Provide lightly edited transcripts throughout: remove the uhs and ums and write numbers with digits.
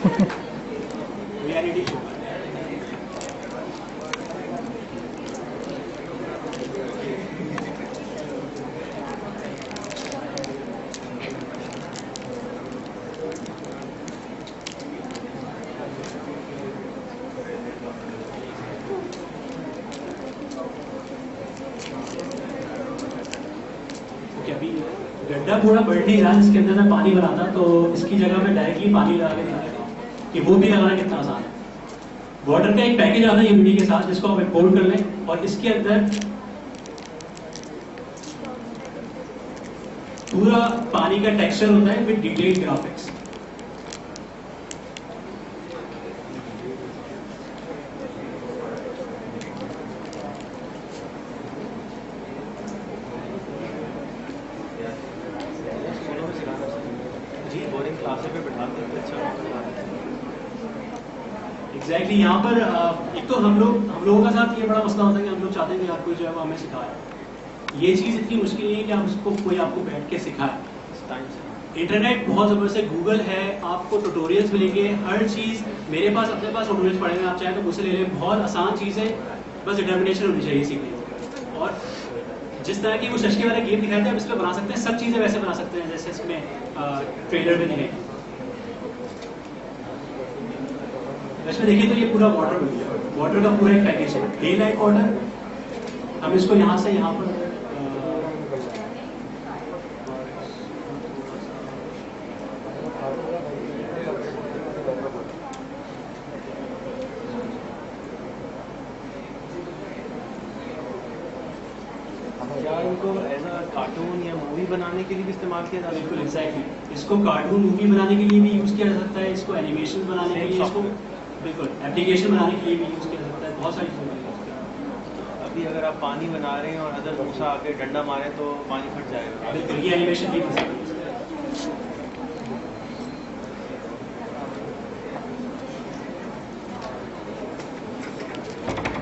Reality show. अभी गड्ढा पूरा बढ़ नहीं रहा जिसके अंदर मैं पानी बनाता, तो इसकी जगह मैं डायरेक्टली पानी लगा के दिखा देता हूँ कि वो भी लगाना कितना आसान है। वाटर का एक पैकेज आता है यूनिटी के साथ, जिसको हम इंपोर्ट कर लें और इसके अंदर पूरा पानी का टेक्सचर होता है विद डिटेल्ड ग्राफिक्स। एग्जैक्टली यहाँ पर एक तो हम लोगों का साथ ये बड़ा मसला होता है कि हम लोग चाहते हैं कि हर कोई जो है वो हमें सिखाए। ये चीज़ इतनी मुश्किल नहीं है कि हम उसको कोई आपको बैठ के सिखाए। इंटरनेट बहुत ज़बरदस्त है, गूगल है, आपको ट्यूटोरियल्स मिलेंगे, हर चीज़ मेरे पास अपने पास ट्यूटोरियल्स पड़े हैं, आप चाहें तो मुझसे ले लें। बहुत आसान चीज़ है, बस डिटर्मिनेशन होनी चाहिए सीखने की। और जिस तरह की वो शशकी वाला गेम दिखाते हैं, आप इस पर बना सकते हैं, सब चीज़ें वैसे बना सकते हैं जैसे इसमें ट्रेलर में दिखाई। इसमें देखिए तो ये पूरा वाटर बन गया, वाटर का पूरा एक पैकेज है, डे लाइट वाटर। हम इसको यहाँ से यहाँ पर क्या इनको एज अ कार्टून या मूवी बनाने के लिए भी इस्तेमाल किया जा सकता है? बिल्कुल एग्जैक्टली, इसको कार्टून मूवी बनाने के लिए भी यूज़ किया जा सकता है, इसको एनिमेशन बनाने के लिए, इसको बिल्कुल एप्लीकेशन बनाने के लिए भी यूज़ किया जा सकता है, बहुत सारी चीज़ें। अभी अगर आप पानी बना रहे हैं और अदर मूसा आके डंडा मारे तो पानी फट जाएगा। बिल्कुल, ये एनिमेशन भी कर सकते हैं।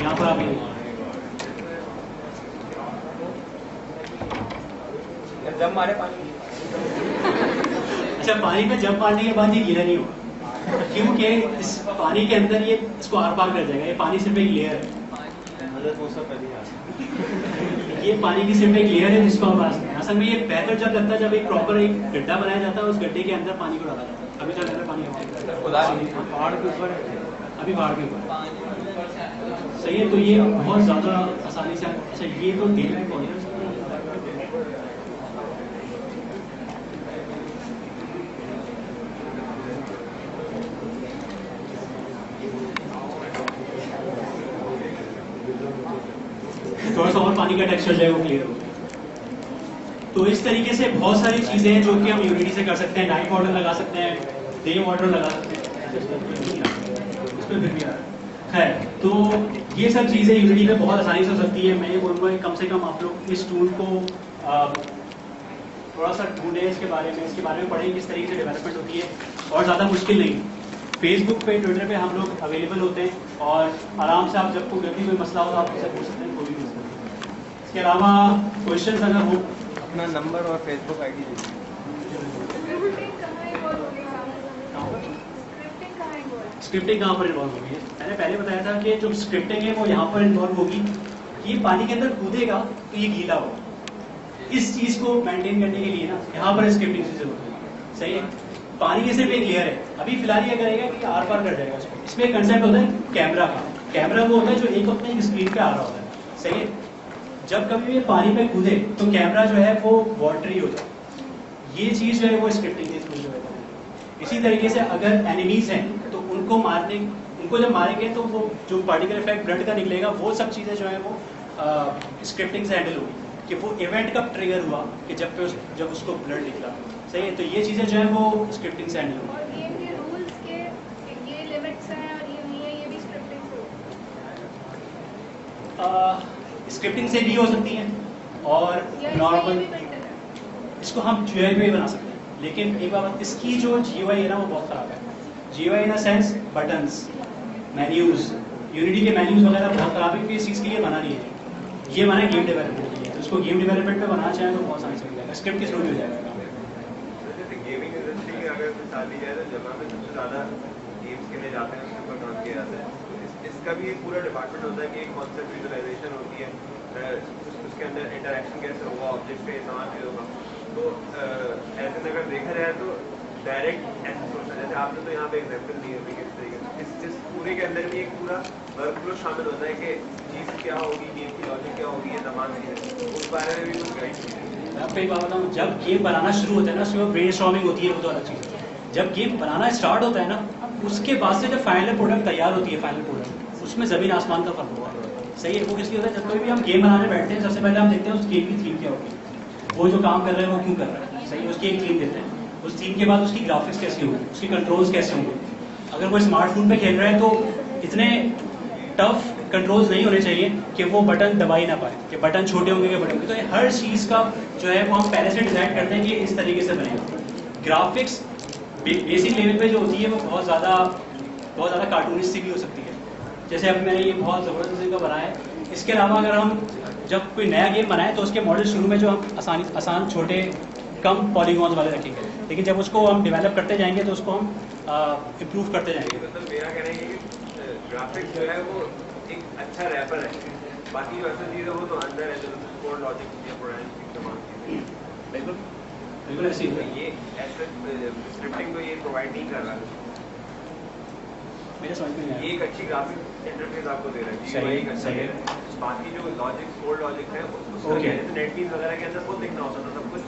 यहाँ पर आप जब मारे पानी, अच्छा पानी में जंप मारने के बाद ये गीला नहीं होगा, क्योंकि इस पानी के अंदर ये इसको आर पार कर जाएगा। ये पानी सिर्फ एक लेयर है, ये पानी की सिर्फ एक लेयर है जिसको हम रास्ते हैं। असल में ये बेहतर जब लगता है जब एक प्रॉपर एक गड्ढा बनाया जाता है, उस गड्ढे के अंदर पानी को डाला जाता है। अभी तक अंदर पानी पहाड़ के ऊपर, अभी पहाड़ के ऊपर सही है। तो ये बहुत ज़्यादा आसानी से, अच्छा ये तो डे लाइट वाटर थोड़ा सा और पानी का टेक्सचर जो है वो क्लियर हो गया। तो इस तरीके से बहुत सारी चीजें हैं जो कि हम यूनिटी से कर सकते हैं। नाइट वाटर लगा सकते हैं, डे वाटर लगा सकते हैं, इसमें फिर भी आ रहा है। खैर, तो ये सब चीजें यूनिटी में बहुत आसानी से हो सकती है। मैं ये बोलूँगा कि कम से कम आप लोग इस टूल को थोड़ा सा ढूंढें, इसके बारे में पढ़ें किस तरीके से डेवलपमेंट होती है, और ज़्यादा मुश्किल नहीं। फेसबुक पे, ट्विटर पे हम लोग अवेलेबल होते हैं और आराम से आप जब कोई कोई मसला हो तो आप मुझसे पूछ सकते हैं, कोई भी मसला। इसके अलावा क्वेश्चंस अगर हो, अपना नंबर और फेसबुक आईडी दीजिए। स्क्रिप्टिंग कहाँ पर इन्वॉल्व होगी? मैंने पहले बताया था कि जो स्क्रिप्टिंग है वो यहाँ पर इन्वॉल्व होगी कि ये पानी के अंदर कूदेगा तो ये गीला होगा। इस चीज़ को मेंटेन करने के लिए ना यहाँ पर स्क्रिप्टिंग की जरूरत है। सही है, पानी की सिर्फ एक लेयर है। अभी फिलहाल ये करेगा कि आर पार कर जाएगा उसको। इसमें एक कंसेप्ट होता है कैमरा का। कैमरा वो होता है जो एक अपने स्क्रीन पे आ रहा होता है। सही है, जब कभी भी पानी पे कूदे तो कैमरा जो है वो वाटरी होता है। ये चीज़ जो है वो स्क्रिप्टिंग के थ्रू जो है। इसी तरीके से अगर एनिमीज हैं तो उनको जब मारेंगे तो वो जो पार्टिकल इफेक्ट ब्लड का निकलेगा, वो सब चीज़ें जो है वो स्क्रिप्टिंग से हैंडल होगी कि वो इवेंट कब ट्रिगर हुआ कि जब उसको ब्लड निकला। सही है, तो ये चीज़ें जो है वो स्क्रिप्टिंग से हैंडल होगी। और ये रूल्स के ये लिमिट्स हैं और ये नहीं है, ये भी स्क्रिप्टिंग से स्क्रिप्टिंग से भी हो सकती हैं और नॉर्मल इसको हम GUI पे बना सकते हैं। लेकिन एक बात, इसकी जो GUI है ना वो बहुत ख़राब है। GUI in a sense buttons, menus, unity के मेन्यूज वगैरह बहुत ख़राब है, क्योंकि इस चीज़ के लिए बना नहीं है। ये बना है गेम डेवलपमेंट के लिए, तो इसको गेम डेवलपमेंट पे बनाना चाहें तो बहुत आसानी से मिल जाएगा, स्क्रिप्ट के थ्रू हो जाएगा। गेमिंग इंडस्ट्री के अगर मिसाल ली जाए तो जमा में सबसे ज़्यादा गेम्स खेले जाते हैं उसके ऊपर काम किया जाता है। तो इसका भी एक पूरा डिपार्टमेंट होता है कि एक कॉन्सेप्ट विजुअलाइजेशन होती है, उसके अंदर इंटरेक्शन कैसे होगा, ऑब्जेक्ट का इस्तेमाल कैसे होगा। तो ऐसे में अगर देखा जाए तो डायरेक्ट ऐसे सोचना, जैसे आपने तो यहाँ पे एग्जाम्पल दिए हुए किस तरीके से इस पूरे के अंदर भी एक पूरा वर्क फ्लो शामिल होता है कि चीज़ क्या होगी, गेम की लॉजिक क्या होगी, ये तमाम चीज़ें उस बारे में भी कुछ गाइड कीजिए। मैं आपको एक बात बताऊँ, जब गेम बनाना शुरू होता है ना उसमें ब्रेनस्टॉर्मिंग होती है, वो तो अलग चीज़ है। जब गेम बनाना स्टार्ट होता है ना, उसके बाद से जब फाइनल प्रोडक्ट तैयार होती है, फाइनल प्रोडक्ट, उसमें ज़मीन आसमान का फर्क होता है। सही है, वो किस लिए होता है, जब कोई भी हम गेम बनाने बैठते हैं सबसे पहले हम देखते हैं उस गेम की थीम क्या होगी, वो जो काम कर रहे हैं वो क्यों कर रहा है। सही है, उसकी एक थीम देते हैं, उस थीम के बाद उसकी ग्राफिक्स कैसी होगी, उसकी कंट्रोल्स कैसे होंगे। अगर वो स्मार्टफोन पे खेल रहा है तो इतने टफ कंट्रोल्स नहीं होने चाहिए कि वो बटन दबा ही ना पाए, कि बटन छोटे होंगे कि बड़े होंगे। तो ये हर चीज़ का जो है वो हम पहले से डिजाइन करते हैं कि इस तरीके से बनेगा। ग्राफिक्स बेसिक लेवल पे जो होती है वो बहुत ज़्यादा कार्टूनिस्ट सी भी हो सकती है। जैसे अब मैंने ये बहुत ज़बरदस्त किस्म का बनाया है। इसके अलावा अगर हम जब कोई नया गेम बनाए तो उसके मॉडल शुरू में जो हम आसान छोटे कम पॉलीगॉन्स वाले रखेंगे, लेकिन जब उसको हम डेवलप करते जाएंगे तो उसको हम इम्प्रूव करते जाएंगे। मतलब मेरा कहना है कि ग्राफिक्स जो है वो एक अच्छा रैपर है, बाकी जो असल चीज़ है वो तो अंदर है, जो कोड लॉजिक या प्रोग्रामिंग तमाम चीज़ें। बिल्कुल बिल्कुल ऐसे ही तो है। ये ऐसे स्क्रिप्टिंग तो ये प्रोवाइड नहीं कर रहा है, मेरे समझ में नहीं ये आया। एक अच्छी ग्राफिक इंटरफेस आपको दे रहा है, सही, GUI एक अच्छा सही दे है। रहा है। बाकी जो लॉजिक कोड लॉजिक है उसका Okay. जैसे नेटबीन्स वगैरह के अंदर खुद लिखना होता था सब कुछ,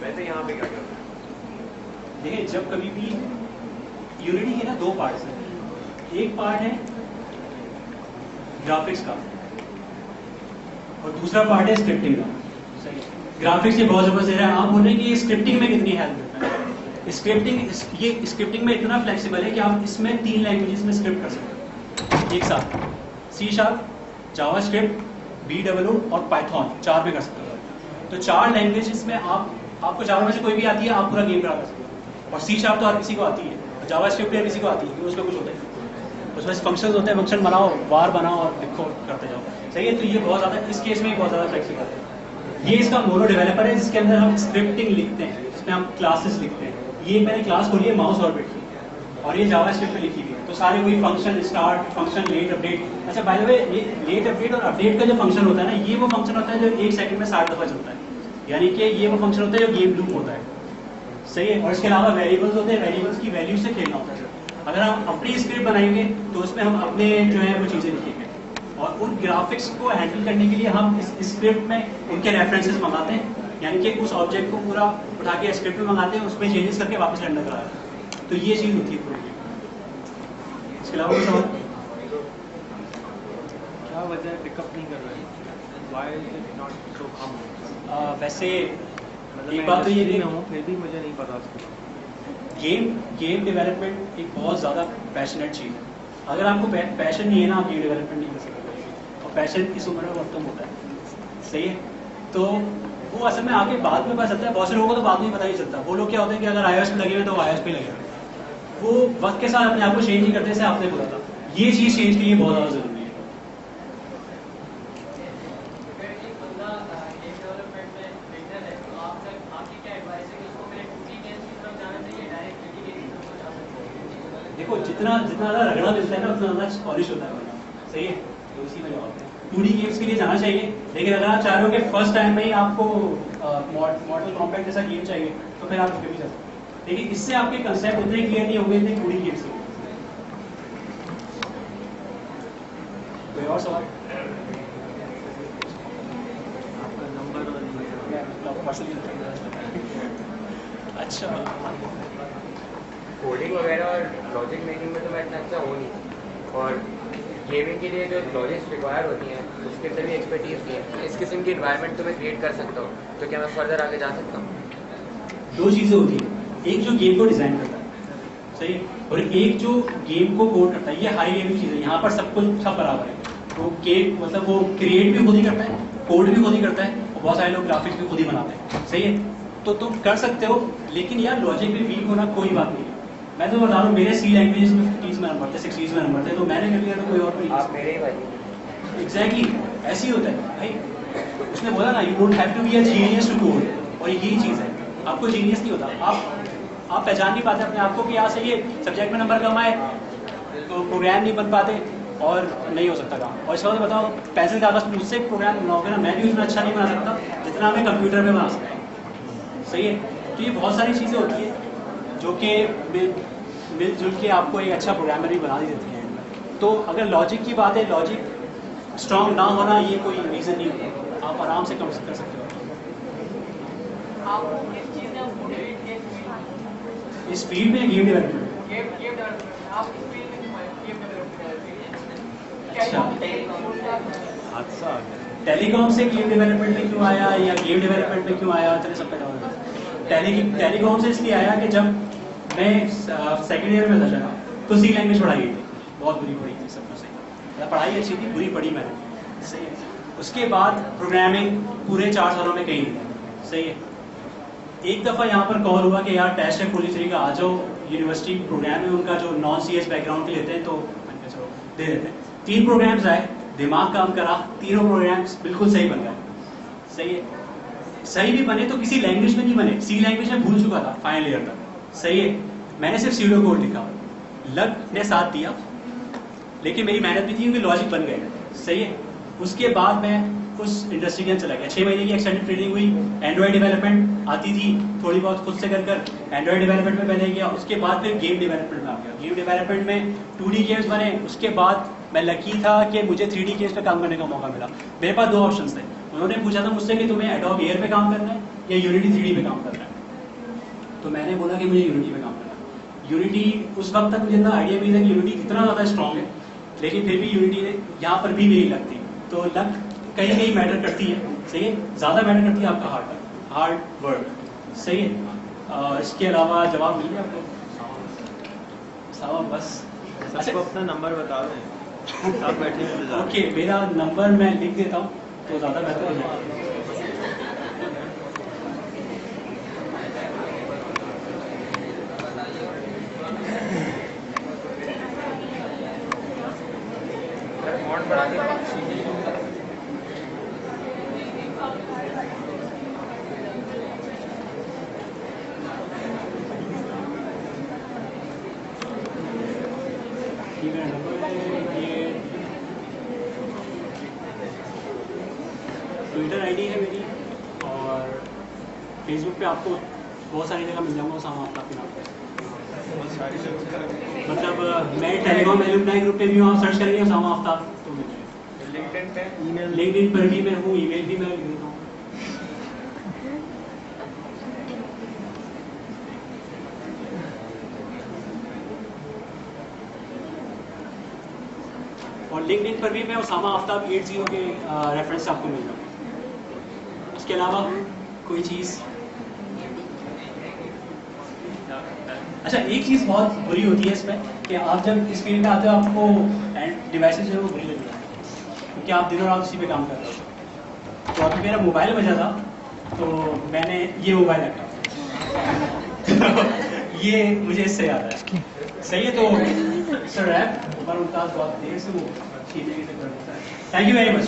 वैसे यहाँ पे क्या करना है। देखिए, जब कभी भी यूनिटी के ना दो पार्ट्स हैं, एक पार्ट है ग्राफिक्स का और दूसरा पार्ट है स्क्रिप्टिंग का। सही है, ग्राफिक्स ये बहुत जबरदस्त है। आप बोल रहे हैं कि स्क्रिप्टिंग में कितनी हेल्प करता है। ये स्क्रिप्टिंग में इतना फ्लेक्सिबल है कि आप इसमें 3 लैंग्वेजेस में स्क्रिप्ट कर सकते हैं एक साथ, C#, जावास्क्रिप्ट, BWO और पाइथन, 4 में कर सकते हो। तो 4 लैंग्वेजेस में आपको 4 में से कोई भी आती है, आप पूरा गेम करा सकते हो। और C# तो हर किसी को आती है, जावास्क्रिप्ट हर किसी को आती है, क्योंकि उसमें कुछ होता है, उसमें फंक्शंस होते हैं, फंक्शन बनाओ, वार बनाओ और लिखो, करते जाओ। सही है, तो ये बहुत ज़्यादा, इस केस में बहुत ज़्यादा फ्लेक्सिबल है। ये इसका मोनो डेवलपर है जिसके अंदर हम स्क्रिप्टिंग लिखते हैं, जिसमें हम क्लासेस लिखते हैं। ये मैंने क्लास खोली है माउस ऑर्बिट की, और ये जावास्क्रिप्ट में लिखी हुई है। तो सारे वही function start, function late, update. अच्छा, by the way, late update और अपडेट का जो फंक्शन होता है ना, ये वो फंक्शन होता है जो 1 सेकंड में 60 दफ़ा चलता है, यानी कि ये वो फंक्शन होता है जो गेम लूप होता है। सही है, और इसके अलावा वेरिएबल्स होते हैं, वेरिएबल्स की वैल्यू से खेलना होता है। अगर हम अपनी स्क्रिप्ट बनाएंगे तो उसमें हम अपने जो है वो चीज़ें लिखेंगे, और उन ग्राफिक्स को हैंडल करने के लिए हम इस स्क्रिप्ट में उनके रेफरेंसेस मंगाते हैं, यानी कि उस ऑब्जेक्ट को पूरा उठा के स्क्रिप्ट में मंगाते हैं, उसमें चेंजेस करके वापस रेंडर कराते हैं। तो ये चीज़ होती है पूरी। इसके अलावा कुछ और? क्या वजह है पिकअप नहीं कर रहे हैं? Why is it not so common? वैसे मतलब एक मैं बात तो ये industry में कि हूँ, फिर भी मुझे नहीं पता उसके। गेम डेवलपमेंट एक बहुत ज़्यादा पैशनेट चीज़ है। अगर आपको पैशन नहीं है ना, आप गेम डेवलपमेंट नहीं कर सकते, और पैशन इस उम्र में बहुत कम होता है। सही है, तो वो असल में आके बाद में पता चलता है। बहुत से लोगों को तो बाद में पता ही चलता। वो लोग क्या होते हैं कि अगर iOS पे लगे हुए तो iOS पे लगे हुए, वो वक्त के साथ अपने आप को चेंज नहीं करते, जैसे आपने बोला था। ये चीज़ चेंज के लिए बहुत ज़्यादा ज़रूरी है। देखो, जितना ज़्यादा रगड़ा मिलता है ना, उतना ज़्यादा पॉलिश होता है बंदा। सही है, तो इसी में जवाब है। 2D गेम्स के लिए जाना चाहिए, लेकिन अगर आप चाह रहे हो कि फर्स्ट टाइम में ही आपको मॉडल कॉम्पैक्ट जैसा गेम चाहिए, तो फिर आप उसके भी जा सकते हैं। लेकिन इससे आपके कंसेप्ट उतने क्लियर नहीं होंगे इतने 2D गेम्स के। कोई और सवाल? आपका नंबर और अच्छा, कोडिंग वगैरह और लॉजिक मेकिंग में तो मैं इतना अच्छा हूँ नहीं, और गेमिंग के लिए जो लॉजिक्स रिक्वायर होती हैं उसके अंदर भी एक्सपर्टीज नहीं है। इस किस्म की इन्वायरमेंट तो मैं क्रिएट कर सकता हूँ, तो क्या मैं फर्दर आगे जा सकता हूँ? 2 चीज़ें होती हैं, एक जो गेम को डिज़ाइन करता है, सही है, और एक जो गेम को कोड करता है। ये हाई लेवल चीज़ है, यहाँ पर सब कुछ सब बराबर है। वो गेम मतलब वो क्रिएट भी खुद ही करता है, कोड भी खुद ही करता है, और बहुत सारे लोग ग्राफिक्स भी खुद ही बनाते हैं। सही है, तो तुम कर सकते हो, लेकिन यार लॉजिक में वीक होना कोई बात नहीं है। मैं तो बता रहा हूँ, मेरे C लैंग्वेज में 50 में नंबर थे, 60 में नंबर थे, तो मैंने कर लिया, तो कोई और नहीं। आप मेरे ही भाई। एग्जैक्टली ऐसे ही होता है भाई। उसने बोला ना, you don't have to be a genius to code, और यही चीज़ है, आपको जीनियस नहीं होता। आप आप पहचान नहीं पाते अपने आप को कि यहाँ से ये सब्जेक्ट में नंबर कम आए तो प्रोग्राम नहीं बन पाते और नहीं हो सकता काम। और इस वजह से बताओ पेंसिल कागज पर मुझसे प्रोग्राम बनाओगे ना, मैं भी उतना अच्छा नहीं बना सकता जितना मैं कंप्यूटर में बना सकता हूँ। सही है, तो ये बहुत सारी चीज़ें होती है जो कि मिलजुल के आपको एक अच्छा प्रोग्रामर भी बना देती है। तो अगर लॉजिक की बात है, लॉजिक स्ट्रांग ना होना ये कोई रीज़न नहीं होता, आप आराम से कर सकते हो। इस फील्ड में गेम डेवलपमेंट हादसा आ गया। टेलीकॉम से गेम डेवलपमेंट में क्यों आया या गेम डेवलपमेंट में क्यों आया, चलिए सब पता टेलीकॉम से इसलिए आया कि जब मैं सेकेंड ईयर में था शायद तो सी लैंग्वेज पढ़ाई गई थी, बहुत बुरी पढ़ी थी सब कुछ। पढ़ाई अच्छी थी, बुरी पढ़ी मैंने। सही है, उसके बाद प्रोग्रामिंग पूरे 4 सालों में कहीं नहीं। सही है, एक दफ़ा यहाँ पर कॉल हुआ कि यार टेस्ट है पुलिस का, आ जाओ, यूनिवर्सिटी प्रोग्राम है उनका जो नॉन CS बैकग्राउंड के लेते हैं, तो मैंने चलो दे देते हैं। 3 प्रोग्राम्स आए, दिमाग काम करा, तीनों प्रोग्राम्स बिल्कुल सही बन गए। सही है, सही भी बने तो किसी लैंग्वेज में नहीं बने, सी लैंग्वेज में भूल चुका था फाइनल ईयर तक। सही है, मैंने सिर्फ सीडो कोड लिखा, लक ने साथ दिया, लेकिन मेरी मेहनत भी थी क्योंकि लॉजिक बन गए। सही है, उसके बाद मैं उस इंडस्ट्री के अंदर चला गया। 6 महीने की एक्सटेंडेड ट्रेनिंग हुई, एंड्रॉइड डेवलपमेंट आती थी थोड़ी बहुत खुद से कर एंड्रॉइड डेवलपमेंट में पहले गया, उसके बाद फिर गेम डेवलपमेंट में आ गया। गेम डेवलपमेंट में 2D गेम्स बने, उसके बाद मैं लकी था कि मुझे 3D गेम्स पे काम करने का मौका मिला। मेरे पास 2 ऑप्शन थे, उन्होंने पूछा था मुझसे कि तुम्हें एडोब एयर पे काम करना है या यूनिटी 3D पे काम करना है, तो मैंने बोला कि मुझे यूनिटी पे काम करना है। यूनिटी उस वक्त तक मुझे इतना आइडिया भी था कि यूनिटी इतना ज़्यादा स्ट्रॉन्ग है, लेकिन फिर भी यूनिटी ने यहाँ पर भी मेरी लक थी। तो लक कहीं कहीं मैटर करती है। सही है, ज़्यादा मैटर करती है आपका हार्ड वर्क। सही है, इसके अलावा जवाब मिल गया आपको? बस सबको अपना नंबर बता दें, आप बैठे हैं। ओके, मेरा नंबर मैं लिख देता हूँ तो ज़्यादा बेहतर हो जाएगा। ट्विटर आईडी है मेरी, और फेसबुक पे आपको बहुत सारी जगह मिल जाऊंगा सामान आपके नाम पे। मतलब मैं टेलीकॉम एलुमनाई ग्रुप पे भी हूँ, आप सर्च करेंगे सामा आफ्ताब तो मिल जाएगा। लिंक्डइन पे लिंक्डइन पर भी मैं हूँ, ईमेल भी मैं लिख देता हूँ। और लिंक्डइन पर भी मैं उसामा आफ्ताब 80 के रेफरेंस आपको मिल जाऊँगा। इसके अलावा कोई चीज़? अच्छा, एक चीज़ बहुत बुरी होती है इसमें कि आप जब इस फील्ड में आते हो आपको डिवाइसेस जो है वो बुरी लगती है, क्योंकि आप दिनों रात उसी पे काम कर रहे हो। तो अभी मेरा मोबाइल बजा था तो मैंने ये मोबाइल रखा तो ये मुझे इससे याद है। सही है, तो सर रैप उमर मुमताज़ बहुत देर से वो छीनने की। Thank you very much.